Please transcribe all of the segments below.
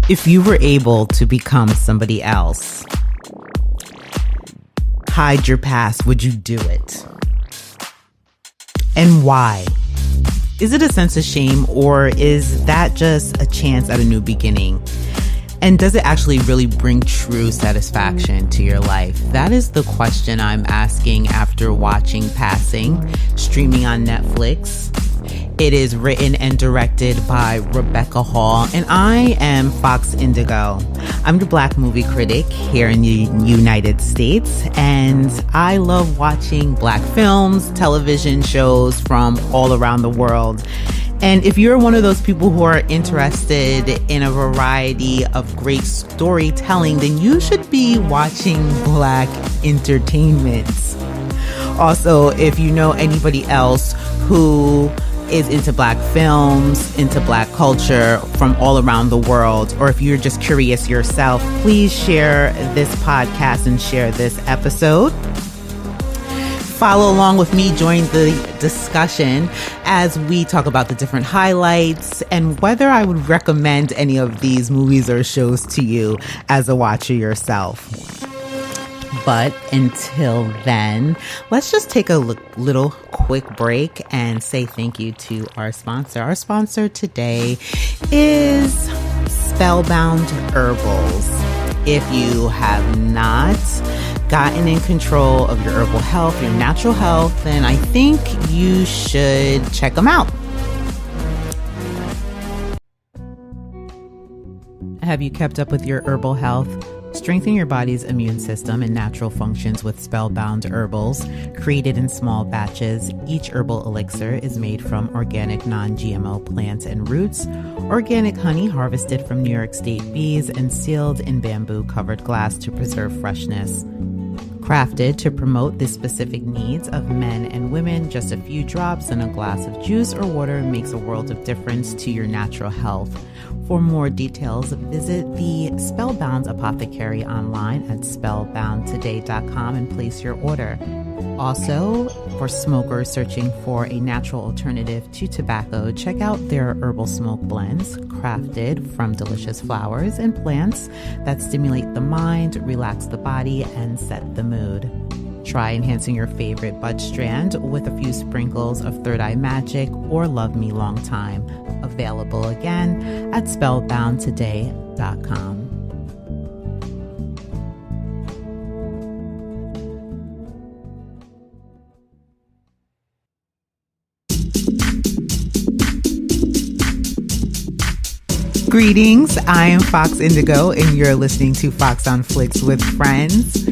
If you were able to become somebody else, hide your past, would you do it? And why? Is it a sense of shame, or is that just a chance at a new beginning? And does it actually really bring true satisfaction to your life? That is the question I'm asking after watching Passing, streaming on Netflix. It is written and directed by Rebecca Hall, and I am Fox Indigo. I'm the Black movie critic here in the United States, and I love watching Black films, television shows from all around the world. And if you're one of those people who are interested in a variety of great storytelling, then you should be watching Black entertainment. Also, if you know anybody else who is into Black films, into Black culture from all around the world, or if you're just curious yourself, please share this podcast and share this episode. Follow along with me, join the discussion as we talk about the different highlights and whether I would recommend any of these movies or shows to you as a watcher yourself. But until then, let's just take a little quick break and say thank you to our sponsor. Our sponsor today is Spellbound Herbals. If you have not gotten in control of your herbal health, your natural health, then I think you should check them out. Have you kept up with your herbal health? Strengthen your body's immune system and natural functions with Spellbound Herbals. Created in small batches, each herbal elixir is made from organic non-GMO plants and roots, organic honey harvested from New York State bees, and sealed in bamboo-covered glass to preserve freshness. Crafted to promote the specific needs of men and women, just a few drops in a glass of juice or water makes a world of difference to your natural health. For more details, visit the Spellbound Apothecary online at spellboundtoday.com and place your order. Also, for smokers searching for a natural alternative to tobacco, check out their herbal smoke blends, crafted from delicious flowers and plants that stimulate the mind, relax the body, and set the mood. Try enhancing your favorite bud strand with a few sprinkles of Third Eye Magic or Love Me Long Time. Available again at spellboundtoday.com. Greetings, I am Fox Indigo, and you're listening to Fox on Flix with Friends.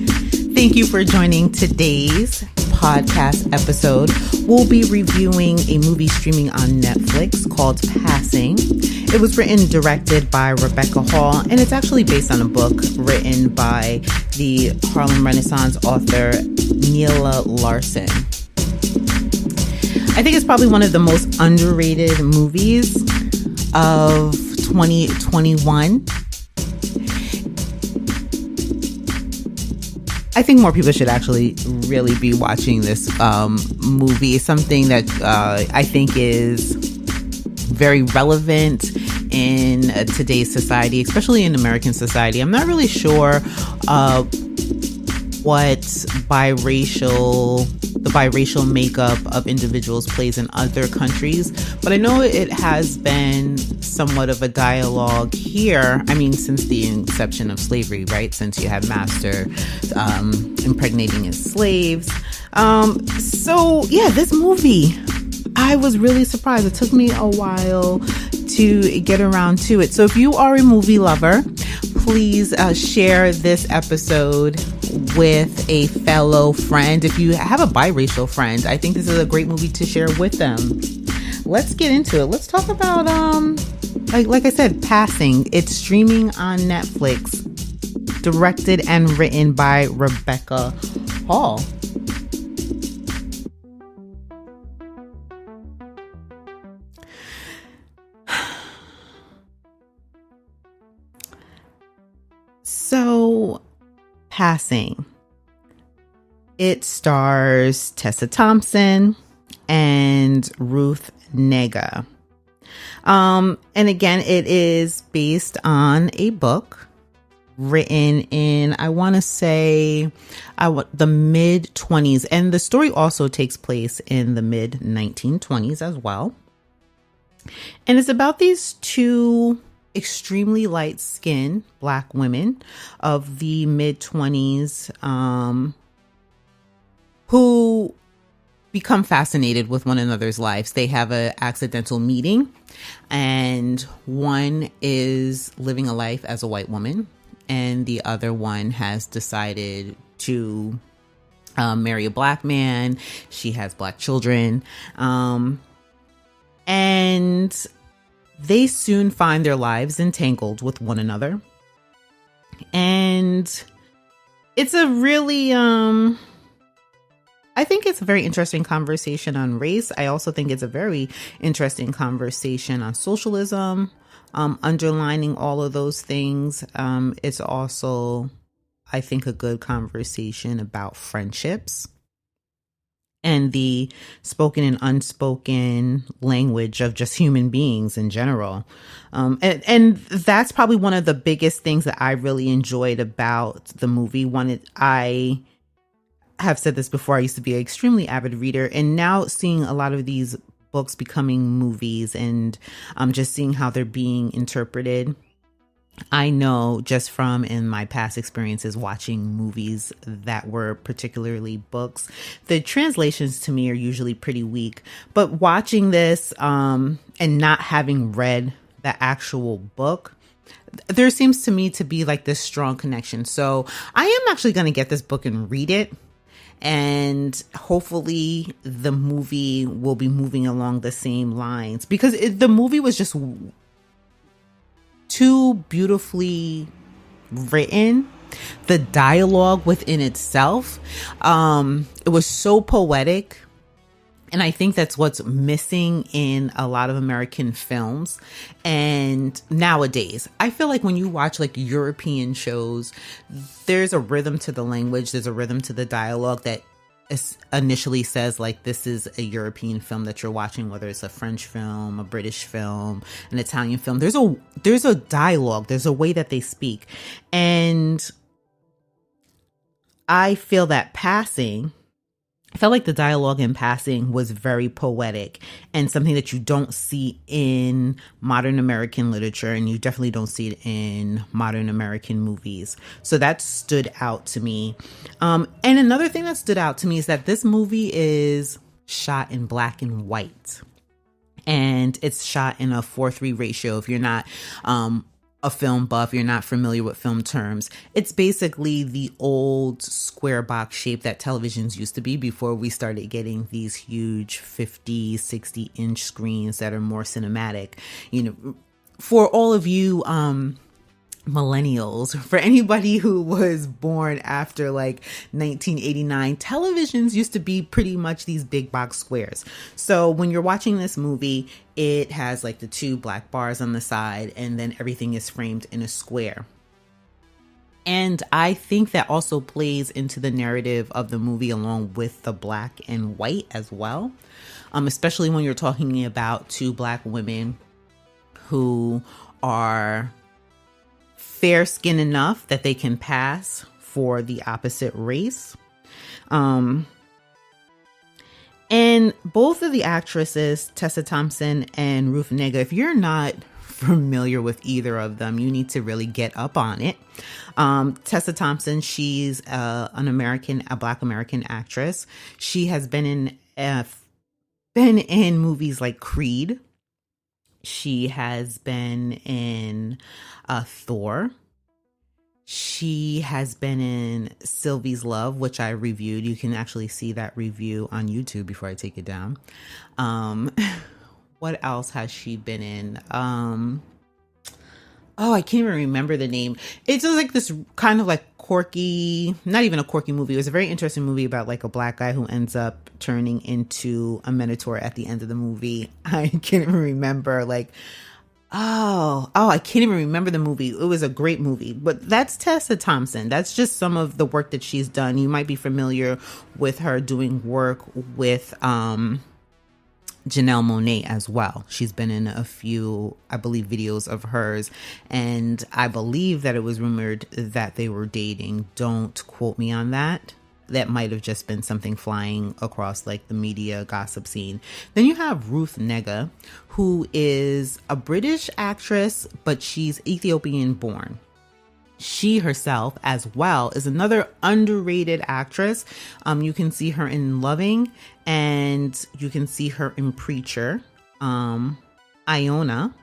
Thank you for joining today's podcast episode. We'll be reviewing a movie streaming on Netflix called Passing. It was written and directed by Rebecca Hall, and it's actually based on a book written by the Harlem Renaissance author Neela Larson. I think it's probably one of the most underrated movies of 2021. I think more people should actually really be watching this movie. Something that I think is very relevant in today's society, especially in American society. I'm not really sure what the biracial makeup of individuals plays in other countries, but I know it has been somewhat of a dialogue here. I mean, since the inception of slavery, right? Since you had master impregnating his slaves. So yeah, this movie, I was really surprised. It took me a while to get around to it. So if you are a movie lover, please share this episode with a fellow friend. If you have a biracial friend, I think this is a great movie to share with them. Let's get into it. Let's talk about, like I said, Passing. It's streaming on Netflix, directed and written by Rebecca Hall. So, Passing. It stars Tessa Thompson and Ruth Negga. And again, it is based on a book written in, I want to say, the mid 20s. And the story also takes place in the mid 1920s as well. And it's about these two extremely light skinned Black women of the mid 20s who become fascinated with one another's lives. They have an accidental meeting, and one is living a life as a white woman, and the other one has decided to marry a Black man. She has Black children. And they soon find their lives entangled with one another. And it's a really, I think it's a very interesting conversation on race. I also think it's a very interesting conversation on socialism, underlining all of those things. It's also, I think, a good conversation about friendships and the spoken and unspoken language of just human beings in general. And that's probably one of the biggest things that I really enjoyed about the movie. I have said this before, I used to be an extremely avid reader, and now seeing a lot of these books becoming movies and just seeing how they're being interpreted, I know just from in my past experiences watching movies that were particularly books, the translations to me are usually pretty weak. But watching this and not having read the actual book, there seems to me to be like this strong connection. So I am actually going to get this book and read it. And hopefully the movie will be moving along the same lines, because the movie was just too beautifully written. The dialogue within itself, it was so poetic. And I think that's what's missing in a lot of American films. And nowadays, I feel like when you watch like European shows, there's a rhythm to the language. There's a rhythm to the dialogue that initially says like this is a European film that you're watching, whether it's a French film, a British film, an Italian film. There's a dialogue. There's a way that they speak. And I feel that I felt like the dialogue in Passing was very poetic and something that you don't see in modern American literature, and you definitely don't see it in modern American movies. So that stood out to me. And another thing that stood out to me is that this movie is shot in black and white, and it's shot in a 4:3 ratio. If you're not a film buff, you're not familiar with film terms, it's basically the old square box shape that televisions used to be before we started getting these huge 50, 60 inch screens that are more cinematic. You know, for all of you millennials, for anybody who was born after like 1989, televisions used to be pretty much these big box squares. So when you're watching this movie, it has like the two black bars on the side, and then everything is framed in a square. And I think that also plays into the narrative of the movie along with the black and white as well. Especially when you're talking about two black women who are fair-skinned enough that they can pass for the opposite race. And both of the actresses, Tessa Thompson and Ruth Negga, if you're not familiar with either of them, you need to really get up on it. Tessa Thompson, she's a Black American actress. She has been in movies like Creed. She has been in Thor. She has been in Sylvie's Love, which I reviewed. You can actually see that review on YouTube before I take it down. What else has she been in? I can't even remember the name. It's just like this kind of like quirky, not even a quirky movie. It was a very interesting movie about like a black guy who ends up turning into a minotaur at the end of the movie. I can't even remember I can't even remember the movie. It was a great movie, but that's Tessa Thompson. That's just some of the work that she's done. You might be familiar with her doing work with Janelle Monáe as well. She's been in a few, I believe, videos of hers, and I believe that it was rumored that they were dating. Don't quote me on that. That might have just been something flying across like the media gossip scene. Then you have Ruth Negga, who is a British actress, but she's Ethiopian born. She herself as well is another underrated actress. You can see her in Loving, and you can see her in Preacher, Iona.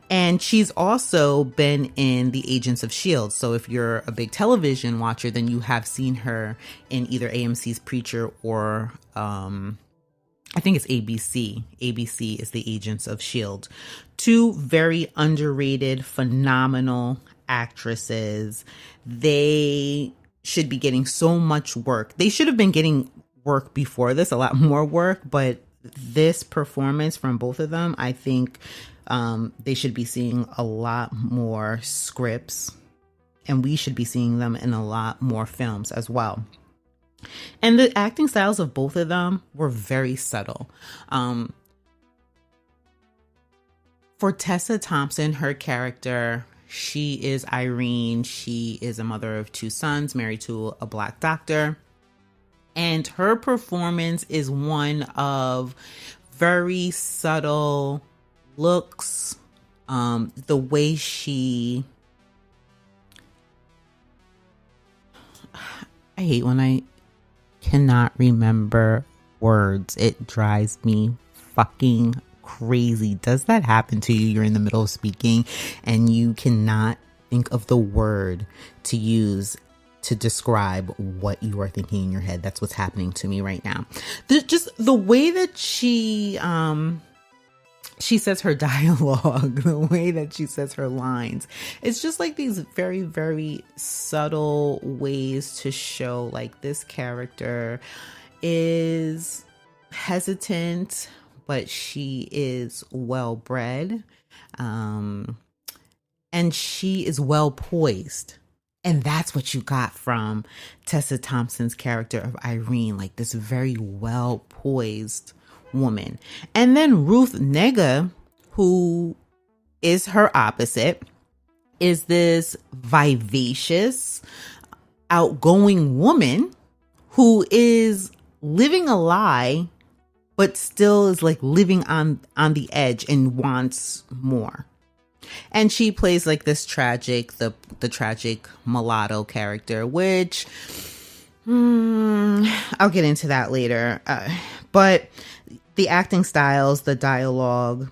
And she's also been in The Agents of S.H.I.E.L.D. So if you're a big television watcher, then you have seen her in either AMC's Preacher or I think it's ABC. ABC is The Agents of S.H.I.E.L.D. Two very underrated, phenomenal actresses. They should be getting so much work. They should have been getting work before this, a lot more work, but this performance from both of them, I think they should be seeing a lot more scripts, and we should be seeing them in a lot more films as well. And the acting styles of both of them were very subtle. For Tessa Thompson, her character, she is Irene. She is a mother of two sons, married to a Black doctor. And her performance is one of very subtle looks. The way she... I hate when I cannot remember words. It drives me fucking crazy. Does that happen to you? You're in the middle of speaking and you cannot think of the word to use to describe what you are thinking in your head. That's what's happening to me right now. Just the way that she says her dialogue, the way that she says her lines, it's just like these very, very subtle ways to show like this character is hesitant, but she is well bred, and she is well poised. And that's what you got from Tessa Thompson's character of Irene, like this very well poised woman. And then Ruth Negga, who is her opposite, is this vivacious, outgoing woman who is living a lie, but still is like living on the edge and wants more. And she plays like this tragic, the tragic mulatto character, which I'll get into that later. But the acting styles, the dialogue,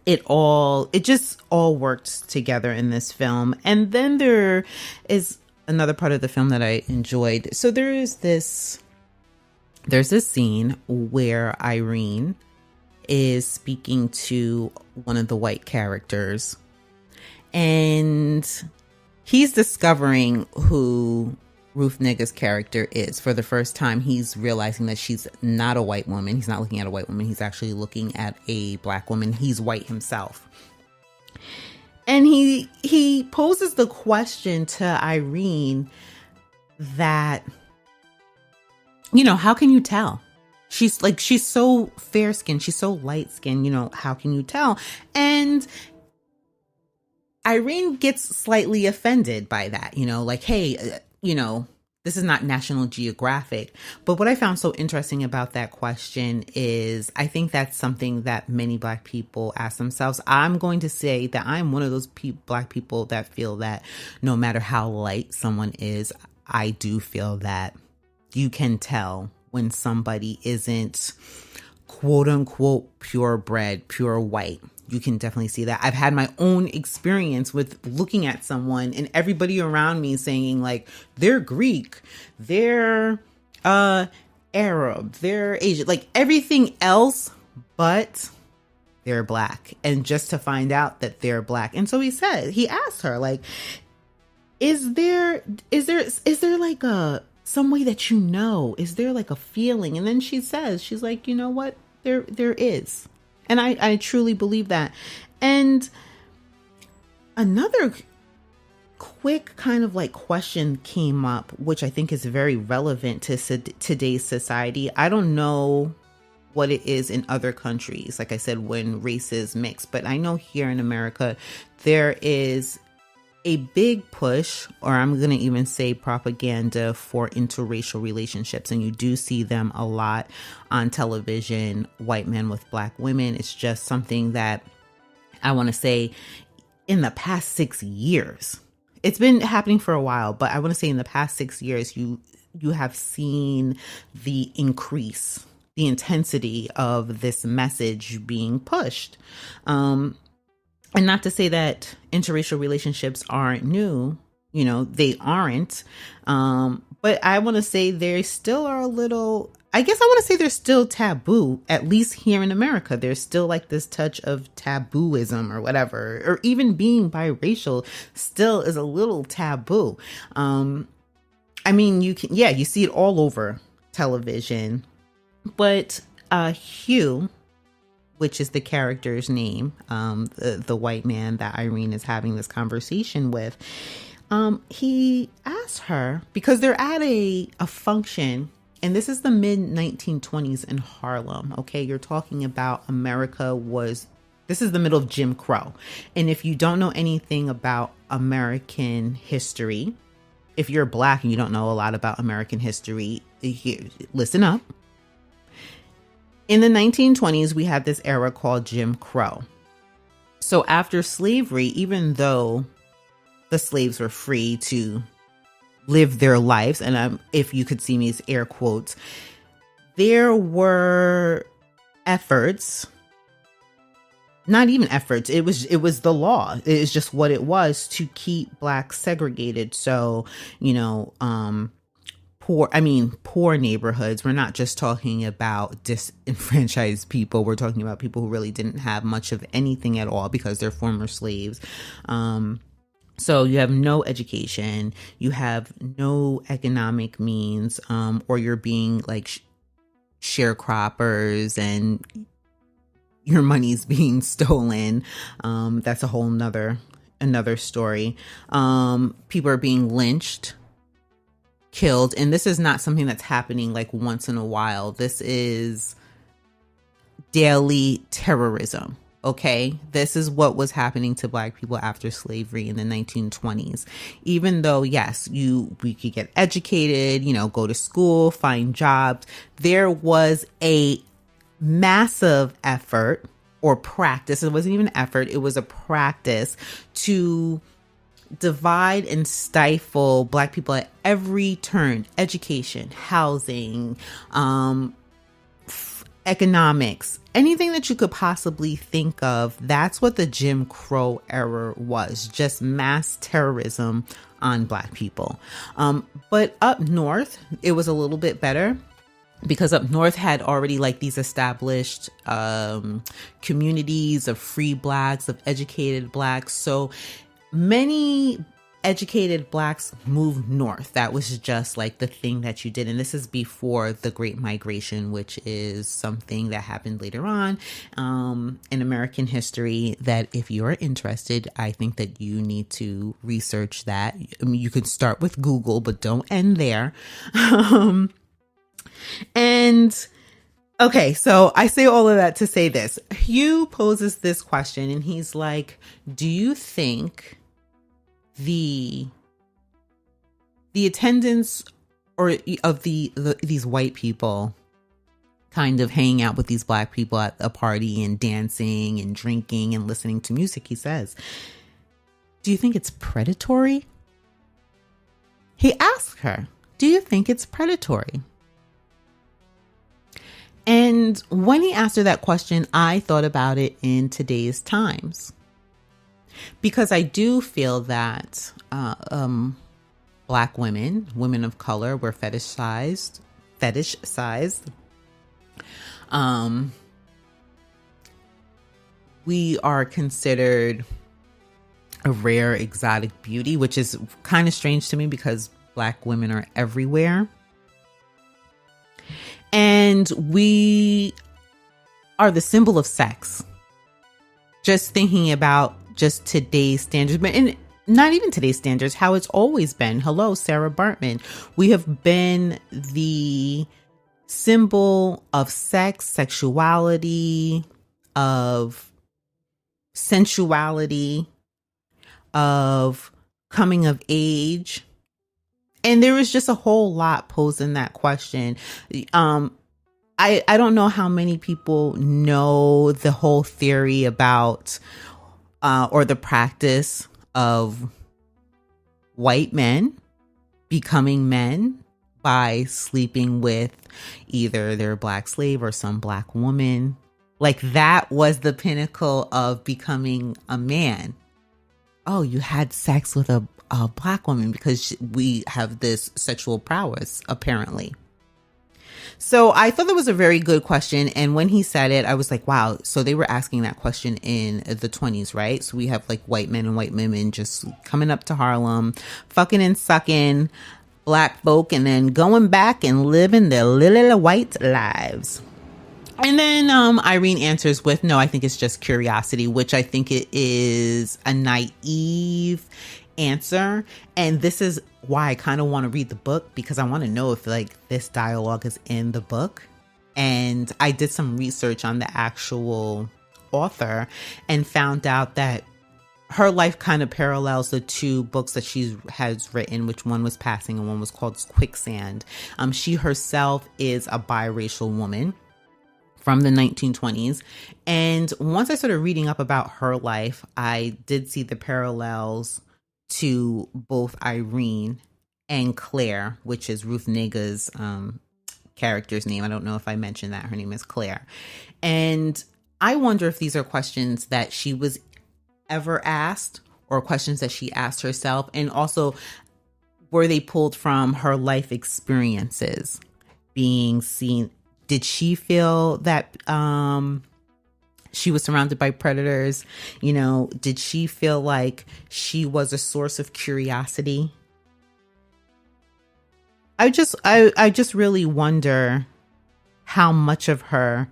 it just all worked together in this film. And then there is another part of the film that I enjoyed. So there's this scene where Irene is speaking to one of the white characters, and he's discovering who Ruth Negga's character is. For the first time, he's realizing that she's not a white woman. He's not looking at a white woman. He's actually looking at a Black woman. He's white himself. And he poses the question to Irene that, how can you tell? She's so fair skinned. She's so light skinned. How can you tell? And Irene gets slightly offended by that, hey, this is not National Geographic. But what I found so interesting about that question is I think that's something that many Black people ask themselves. I'm going to say that I'm one of those Black people that feel that no matter how light someone is, I do feel that you can tell when somebody isn't quote unquote purebred, pure white. You can definitely see that. I've had my own experience with looking at someone and everybody around me saying like, they're Greek, they're Arab, they're Asian, like everything else, but they're Black. And just to find out that they're Black. And so he asked her like, is there like some way that is there like a feeling? And then she says, she's like, you know what? There is. And I truly believe that. And another quick kind of like question came up, which I think is very relevant to today's society. I don't know what it is in other countries, like I said, when races mix. But I know here in America, there is a big push, or I'm going to even say propaganda, for interracial relationships. And you do see them a lot on television, white men with black women. It's just something that I want to say in the past 6 years, it's been happening for a while, but I want to say in the past 6 years, you have seen the increase, the intensity of this message being pushed. And not to say that interracial relationships aren't new, they aren't. But I want to say they still are a little, I guess I want to say they're still taboo, at least here in America. There's still like this touch of tabooism or whatever, or even being biracial still is a little taboo. I mean, you see it all over television, but Hugh, which is the character's name, the white man that Irene is having this conversation with, he asked her, because they're at a function, and this is the mid-1920s in Harlem, okay? You're talking about this is the middle of Jim Crow. And if you don't know anything about American history, if you're black and you don't know a lot about American history, listen up. In the 1920s, we had this era called Jim Crow. So after slavery, even though the slaves were free to live their lives, and if you could see me as air quotes, there were efforts, not even efforts, it was the law. It is just what it was to keep blacks segregated. So, poor neighborhoods. We're not just talking about disenfranchised people. We're talking about people who really didn't have much of anything at all because they're former slaves. So you have no education, you have no economic means, or you're being like sharecroppers and your money's being stolen. That's a whole another story. People are being lynched, killed, and this is not something that's happening like once in a while. This is daily terrorism. Okay, this is what was happening to black people after slavery in the 1920s. Even though, yes, we could get educated, go to school, find jobs, there was a massive effort or practice. It wasn't even an effort. It was a practice to divide and stifle black people at every turn: education, housing, economics, anything that you could possibly think of. That's what the Jim Crow era was, just mass terrorism on black people. But up north, it was a little bit better, because up north had already like these established communities of free blacks, of educated blacks. So many educated blacks moved north. That was just like the thing that you did. And this is before the Great Migration, which is something that happened later on in American history, that if you're interested, I think that you need to research that. I mean, you can start with Google, but don't end there. And okay, so I say all of that to say this. Hugh poses this question and he's like, do you think the attendance of these white people kind of hanging out with these black people at a party and dancing and drinking and listening to music, he says, do you think it's predatory? He asked her, do you think it's predatory? And when he asked her that question, I thought about it in today's times, because I do feel that black women of color, were fetishized. We are considered a rare exotic beauty, which is kind of strange to me because black women are everywhere. And we are the symbol of sex. Just thinking about just today's standards, and not even today's standards, how it's always been. Hello, Sarah Bartman. We have been the symbol of sex, sexuality, of sensuality, of coming of age. And there was just a whole lot posed in that question. I don't know how many people know the whole theory about or the practice of white men becoming men by sleeping with either their black slave or some black woman. Like, that was the pinnacle of becoming a man. Oh, you had sex with a black woman because we have this sexual prowess, apparently. So I thought that was a very good question. And when he said it, I was like, wow. So they were asking that question in the 20s, right? So we have like white men and white women just coming up to Harlem, fucking and sucking black folk, and then going back and living their little white lives. And then Irene answers with, no, I think it's just curiosity, which I think it is a naive answer. And this is why I kind of want to read the book, because I want to know if like this dialogue is in the book. And I did some research on the actual author and found out that her life kind of parallels the two books that she has written, which one was Passing and one was called Quicksand. She herself is a biracial woman from the 1920s. And once I started reading up about her life, I did see the parallels to both Irene and Clare, which is Ruth Negga's character's name. I don't know if I mentioned that. Her name is Clare. And I wonder if these are questions that she was ever asked or questions that she asked herself. And also, were they pulled from her life experiences being seen? Did she feel that she was surrounded by predators? You know, did she feel like she was a source of curiosity? I just really wonder how much of her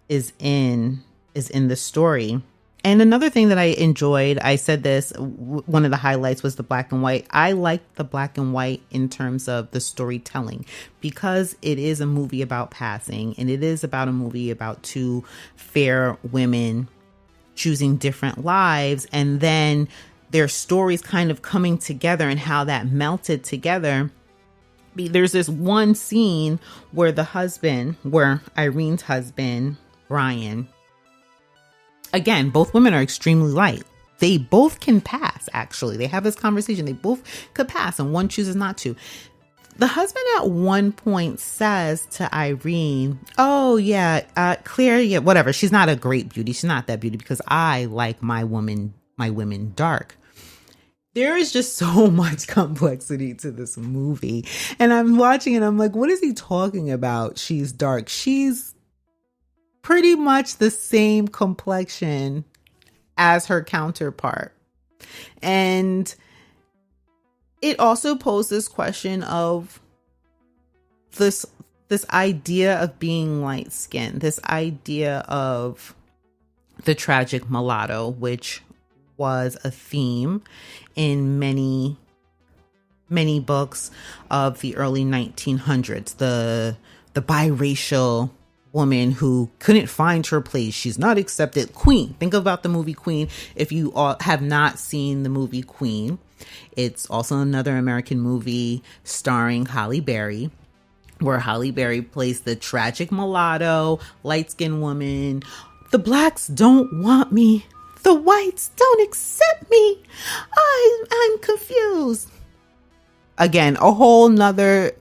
is in the story. And another thing that I enjoyed, I said this, one of the highlights was the black and white. I liked the black and white in terms of the storytelling, because it is a movie about passing, and it is about a movie about two fair women choosing different lives, and then their stories kind of coming together and how that melted together. There's this one scene where Irene's husband, Brian, again, both women are extremely light. They both can pass, actually. They have this conversation. They both could pass, and one chooses not to. The husband at one point says to Irene, oh, yeah, Claire, yeah, whatever. She's not a great beauty. She's not that beauty because I like my women dark. There is just so much complexity to this movie. And I'm watching it. I'm like, what is he talking about? She's dark. She's pretty much the same complexion as her counterpart. And it also poses question of this idea of being light skinned, this idea of the tragic mulatto, which was a theme in many books of the early 1900s. The biracial woman who couldn't find her place. She's not accepted. Queen. Think about the movie Queen. If you all have not seen the movie Queen, it's also another American movie starring Halle Berry, where Halle Berry plays the tragic mulatto, light-skinned woman. The blacks don't want me. The whites don't accept me. I'm confused. Again, a whole nother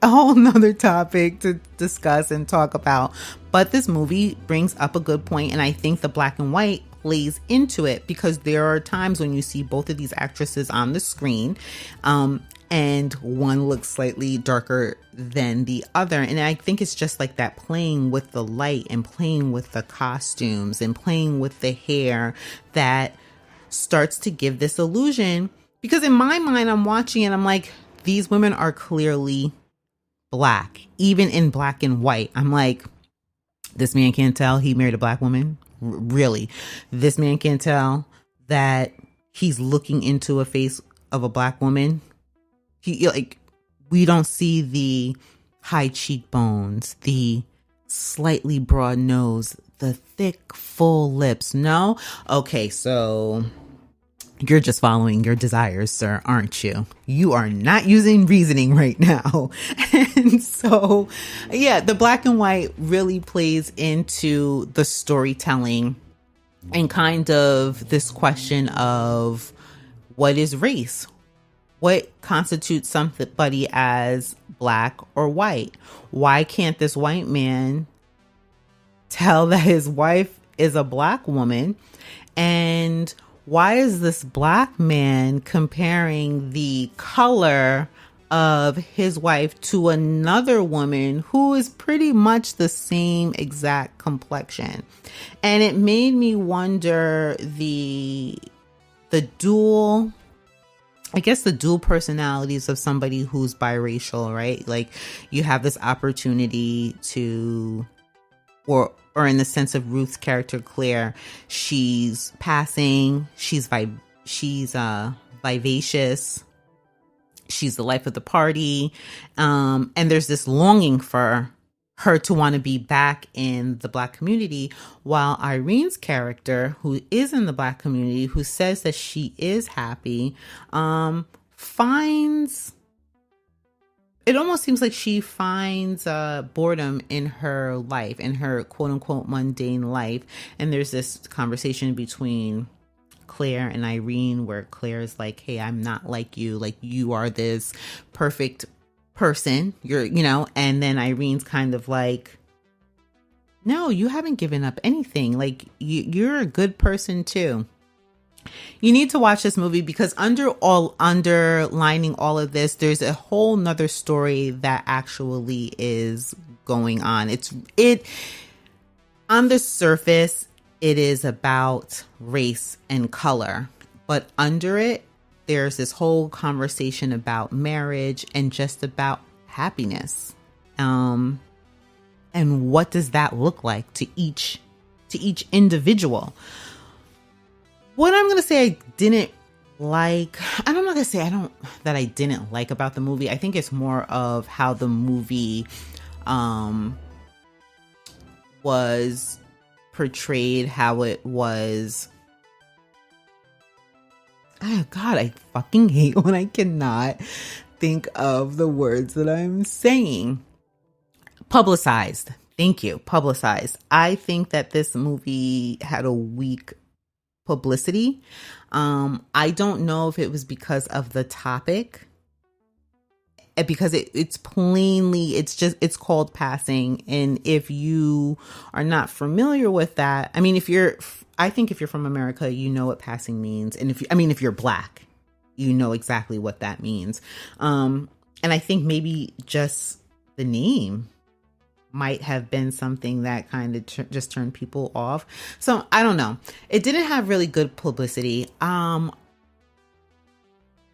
topic to discuss and talk about. But this movie brings up a good point, and I think the black and white plays into it, because there are times when you see both of these actresses on the screen, and one looks slightly darker than the other. And I think it's just like that, playing with the light and playing with the costumes and playing with the hair, that starts to give this illusion. Because in my mind, I'm watching it, I'm like, these women are clearly black, even in black and white. I'm like, this man can't tell he married a black woman? Really? This man can't tell that he's looking into a face of a black woman? We don't see the high cheekbones, the slightly broad nose, the thick, full lips. No? Okay, so you're just following your desires, sir, aren't you? You are not using reasoning right now. And so, yeah, the black and white really plays into the storytelling and kind of this question of what is race? What constitutes somebody as black or white? Why can't this white man tell that his wife is a black woman? And why is this black man comparing the color of his wife to another woman who is pretty much the same exact complexion? And it made me wonder the dual personalities of somebody who's biracial, right? Like, you have this opportunity to, or in the sense of Ruth's character, Clare, she's passing, she's vivacious, she's the life of the party. And there's this longing for her to want to be back in the black community, while Irene's character, who is in the black community, who says that she is happy, finds, it almost seems like she finds boredom in her life, in her quote unquote mundane life. And there's this conversation between Clare and Irene where Claire is like, hey, I'm not like you. Like, you are this perfect person, and then Irene's kind of like, no, you haven't given up anything. Like, you're a good person too. You need to watch this movie because underlining all of this, there's a whole nother story that actually is going on. It on the surface, it is about race and color, but under it, there's this whole conversation about marriage and just about happiness. And what does that look like to each individual? What I'm going to say I didn't like, I'm not going to say that I didn't like about the movie. I think it's more of how the movie was portrayed, how it was. Oh God, I fucking hate when I cannot think of the words that I'm saying. Publicized. Thank you. Publicized. I think that this movie had a weak publicity. I don't know if it was because of the topic, because it's called passing. And if you are not familiar with that, I mean, I think if you're from America, you know what passing means. And if you're black, you know exactly what that means. And I think maybe just the name might have been something that kind of just turned people off. So I don't know. It didn't have really good publicity. And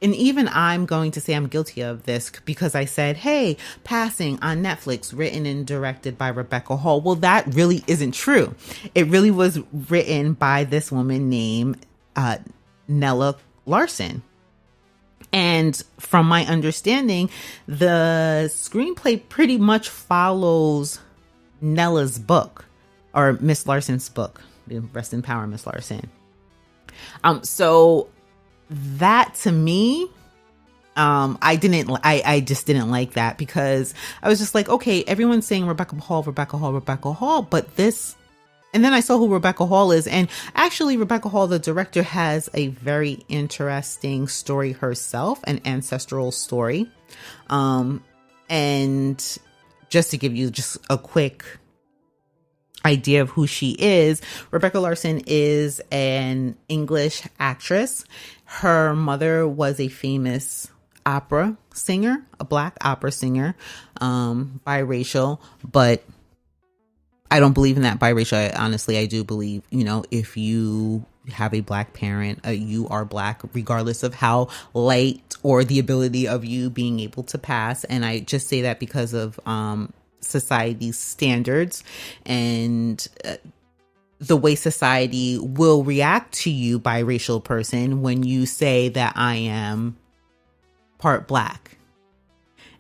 even I'm going to say I'm guilty of this because I said, hey, Passing on Netflix, written and directed by Rebecca Hall. Well, that really isn't true. It really was written by this woman named Nella Larson. And from my understanding, the screenplay pretty much follows Nella's book, or Miss Larson's book. Rest in power, Miss Larson. So that to me, I just didn't like that because I was just like, okay, everyone's saying Rebecca Hall, but this. And then I saw who Rebecca Hall is. And actually, Rebecca Hall, the director, has a very interesting story herself, an ancestral story. And just to give you just a quick idea of who she is, Rebecca Larson is an English actress. Her mother was a famous opera singer, a black opera singer, biracial, but I don't believe in that biracial. Honestly, I do believe, if you have a black parent, you are black, regardless of how light or the ability of you being able to pass. And I just say that because of society's standards and the way society will react to you, biracial person, when you say that I am part black.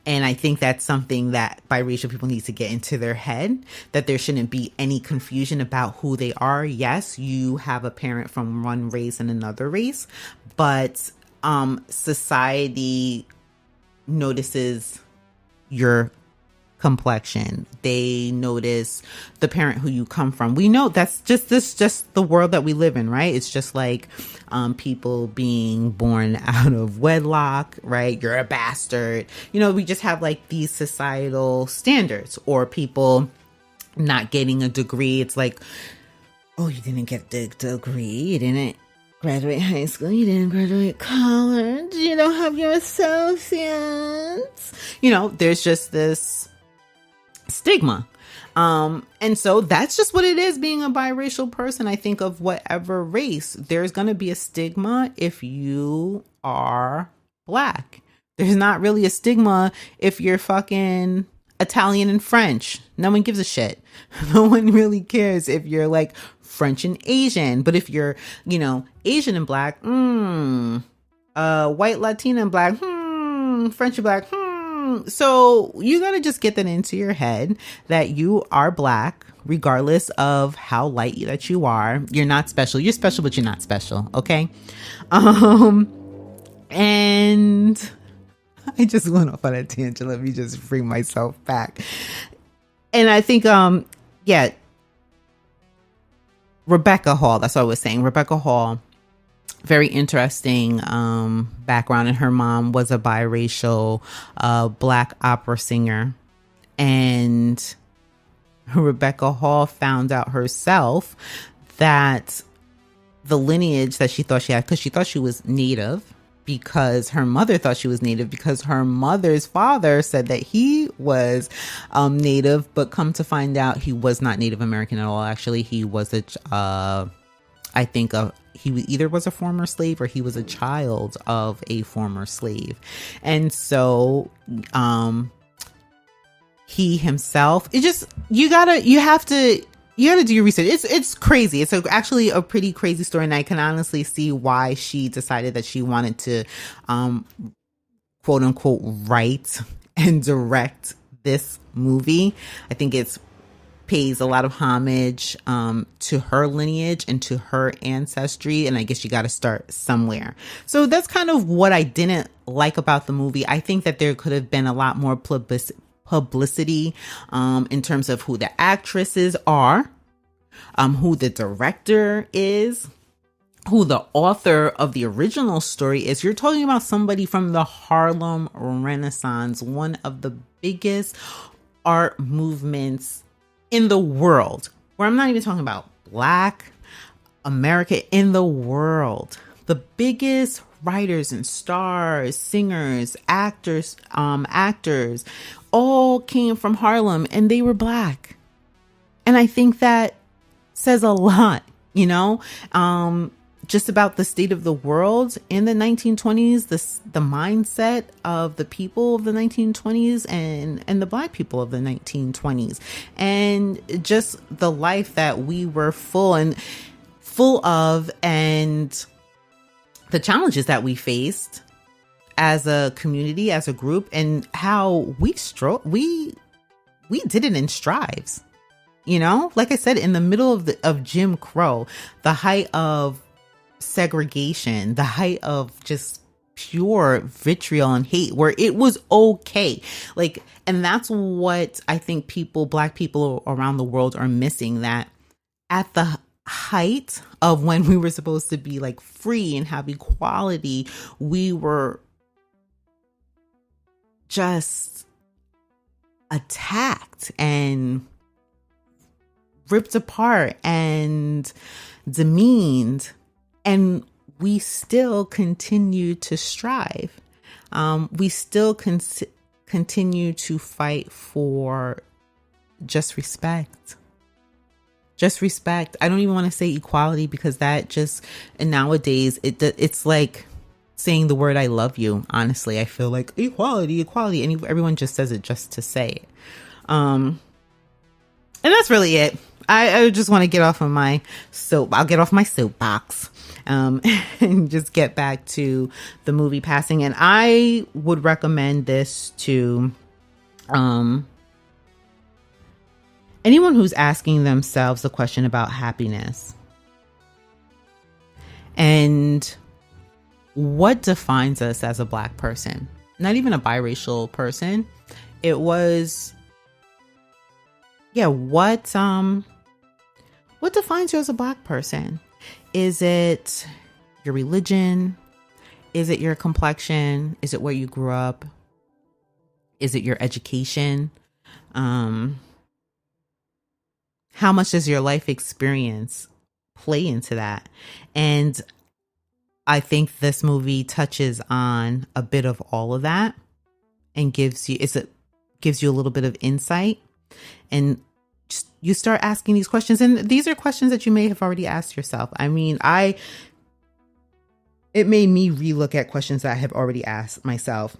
And I think that's something that biracial people need to get into their head, that there shouldn't be any confusion about who they are. Yes, you have a parent from one race and another race, but society notices your complexion. They notice the parent who you come from. We know that's just the world that we live in, right? It's just like people being born out of wedlock, right? You're a bastard. You know, we just have like these societal standards. Or people not getting a degree. It's like, oh, you didn't get the degree. You didn't graduate high school. You didn't graduate college. You don't have your associates. You know, there's just this stigma. And so that's just what it is being a biracial person. I think of whatever race, there's going to be a stigma if you are Black. There's not really a stigma if you're fucking Italian and French. No one gives a shit. No one really cares if you're like French and Asian. But if you're, you know, Asian and Black, white Latina and Black, French and Black, So you got to just get that into your head that you are Black, regardless of how light that you are. You're not special. You're special, but you're not special. Okay. And I just went off on a tangent. Let me just bring myself back. And I think, Rebecca Hall, that's what I was saying. Rebecca Hall, very interesting background. And her mom was a biracial Black opera singer. And Rebecca Hall found out herself that the lineage that she thought she had, because she thought she was Native, because her mother thought she was Native, because her mother's father said that he was Native, but come to find out he was not Native American at all. Actually, he was he either was a former slave or he was a child of a former slave. And so he himself, you have to do your research. It's crazy. It's actually a pretty crazy story, and I can honestly see why she decided that she wanted to, quote unquote, write and direct this movie. I think it pays a lot of homage to her lineage and to her ancestry, and I guess you got to start somewhere. So that's kind of what I didn't like about the movie. I think that there could have been a lot more publicity in terms of who the actresses are, who the director is, who the author of the original story is. You're talking about somebody from the Harlem Renaissance, one of the biggest art movements in the world, where I'm not even talking about Black America, in the world. The biggest writers and stars, singers, actors, all came from Harlem, and they were Black. And I think that says a lot, just about the state of the world in the 1920s, the mindset of the people of the 1920s and the Black people of the 1920s, and just the life that we were full of, and the challenges that we faced as a community, as a group, and how we did it in strides. Like I said, in the middle of Jim Crow, the height of segregation, the height of just pure vitriol and hate, where it was okay. And that's what I think Black people around the world are missing, that at the height of when we were supposed to be like free and have equality, we were just attacked and ripped apart and demeaned, and we still continue to strive. We still continue to fight for just respect. Just respect. I don't even want to say equality, because that just, and nowadays it's like saying the word I love you. Honestly, I feel like equality, and everyone just says it just to say it. And that's really it. I just want to get off of my I'll get off my soapbox and just get back to the movie Passing. And I would recommend this to anyone who's asking themselves a question about happiness. And what defines us as a Black person? Not even a biracial person. It was, what defines you as a Black person? Is it your religion? Is it your complexion? Is it where you grew up? Is it your education? How much does your life experience play into that? And I think this movie touches on a bit of all of that and gives you a little bit of insight, and just, you start asking these questions. And these are questions that you may have already asked yourself. I mean, it made me relook at questions that I have already asked myself.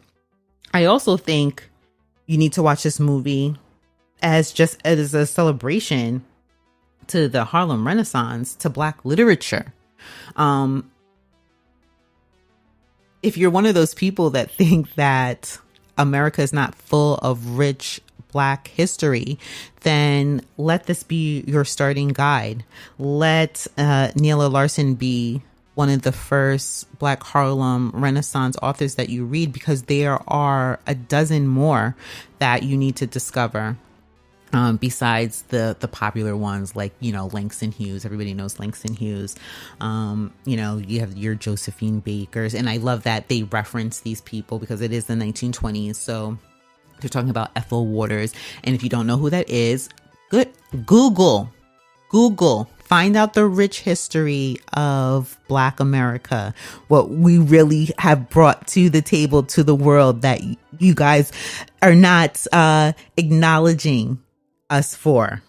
I also think you need to watch this movie as a celebration to the Harlem Renaissance, to Black literature. If you're one of those people that think that America is not full of rich Black history, then let this be your starting guide. Let Neela Larson be one of the first Black Harlem Renaissance authors that you read, because there are a dozen more that you need to discover. Besides the popular ones like, Langston Hughes. Everybody knows Langston Hughes. You have your Josephine Bakers. And I love that they reference these people because it is the 1920s. So they're talking about Ethel Waters. And if you don't know who that is, good. Google. Find out the rich history of Black America. What we really have brought to the table, to the world, that you guys are not acknowledging us for.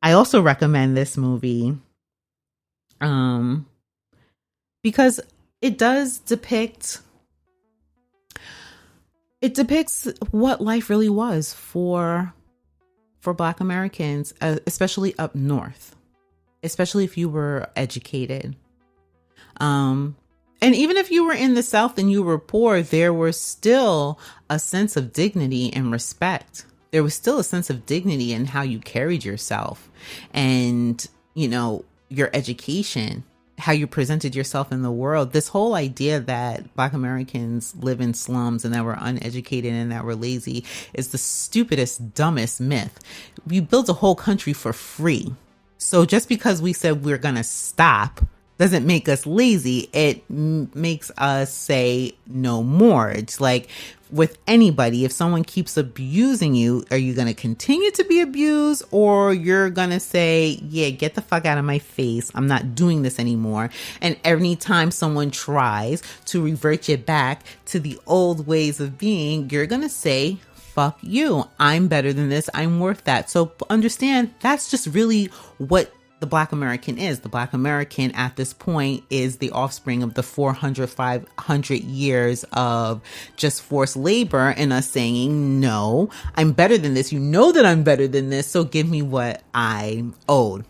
I also recommend this movie because it depicts what life really was for Black Americans, especially up north, especially if you were educated. And even if you were in the South and you were poor, there was still a sense of dignity and respect. There was still a sense of dignity in how you carried yourself and, your education, how you presented yourself in the world. This whole idea that Black Americans live in slums and that we're uneducated and that we're lazy is the stupidest, dumbest myth. We built a whole country for free. So just because we said we're going to stop doesn't make us lazy. It makes us say no more. It's like with anybody, if someone keeps abusing you, are you going to continue to be abused, or you're going to say, yeah, get the fuck out of my face. I'm not doing this anymore. And every time someone tries to revert you back to the old ways of being, you're going to say, fuck you. I'm better than this. I'm worth that. So understand, that's just really what the Black American is. The Black American at this point is the offspring of the 400, 500 years of just forced labor and us saying, no, I'm better than this. You know that I'm better than this. So give me what I'm owed.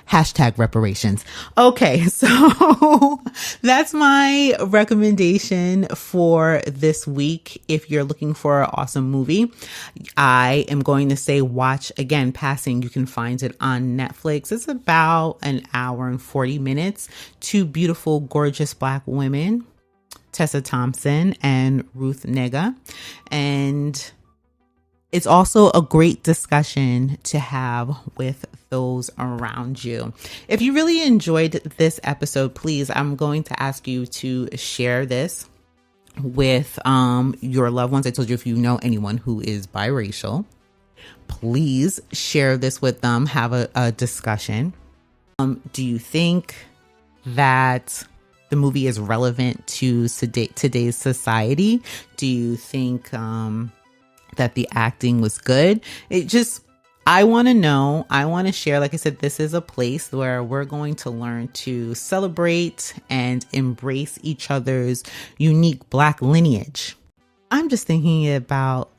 Hashtag reparations. Okay, so that's my recommendation for this week. If you're looking for an awesome movie, I am going to say watch again Passing. You can find it on Netflix. It's about an hour and 40 minutes. Two beautiful, gorgeous Black women, Tessa Thompson and Ruth Negga. And it's also a great discussion to have with those around you. If you really enjoyed this episode, please, I'm going to ask you to share this with your loved ones. I told you, if you know anyone who is biracial, please share this with them. Have a discussion. Do you think that the movie is relevant to today's society? Do you think that the acting was good? I want to know. I want to share. Like I said, this is a place where we're going to learn to celebrate and embrace each other's unique Black lineage. I'm just thinking about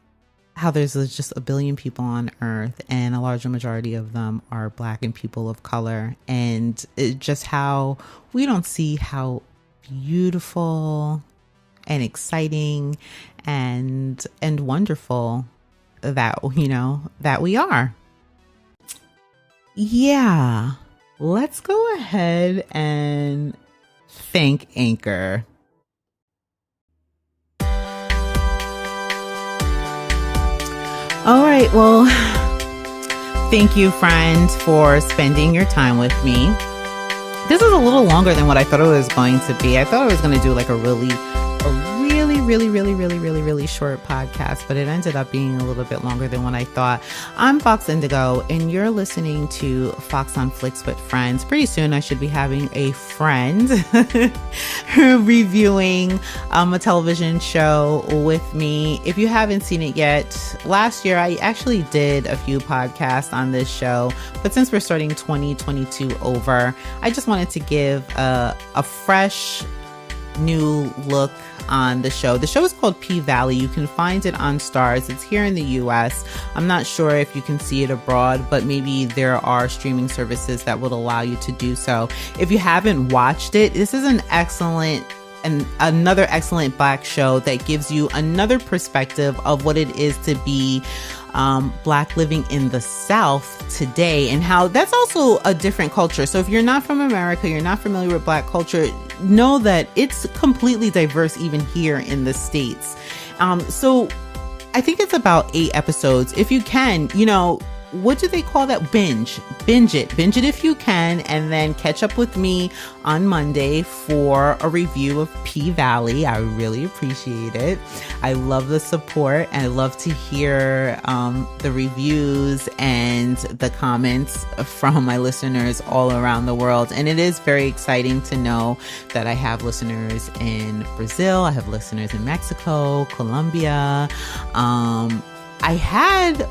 how there's just a billion people on earth and a larger majority of them are Black and people of color, and just how we don't see how beautiful and exciting and wonderful that, you know, that we are. Yeah, let's go ahead and thank Anchor. All right, well, thank you, friends, for spending your time with me. This is a little longer than what I thought it was going to be. I thought I was going to do like a really short podcast, but it ended up being a little bit longer than what I thought. I'm Fox Indigo, and you're listening to Fox on Flix with Friends. Pretty soon I should be having a friend reviewing a television show with me. If you haven't seen it yet, last year I actually did a few podcasts on this show, but since we're starting 2022 over, I just wanted to give a fresh new look on the show. The show is called P-Valley. You can find it on Stars. It's here in the US. I'm not sure if you can see it abroad, but maybe there are streaming services that would allow you to do so. If you haven't watched it, this is another excellent Black show that gives you another perspective of what it is to be Black living in the South today, and how that's also a different culture. So if you're not from America, you're not familiar with Black culture, know that it's completely diverse even here in the States. So I think it's about 8 episodes. If you can, you know, what do they call that? Binge it if you can, and then catch up with me on Monday for a review of P-Valley. I really appreciate it. I love the support, and I love to hear the reviews and the comments from my listeners all around the world. And it is very exciting to know that I have listeners in Brazil, I have listeners in Mexico, Colombia. I had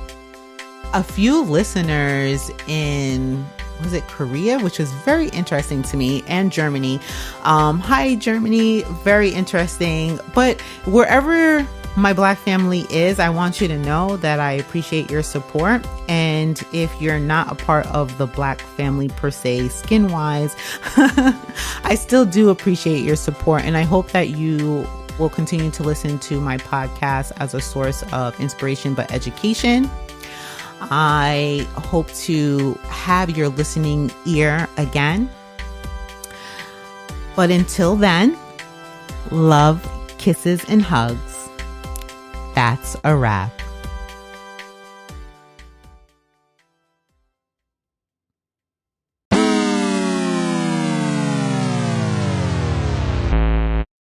a few listeners in, was it Korea, which was very interesting to me, and Germany. Hi, Germany, very interesting. But wherever my Black family is, I want you to know that I appreciate your support. And if you're not a part of the Black family per se, skin-wise, I still do appreciate your support. And I hope that you will continue to listen to my podcast as a source of inspiration, but education. I hope to have your listening ear again. But until then, love, kisses, and hugs. That's a wrap.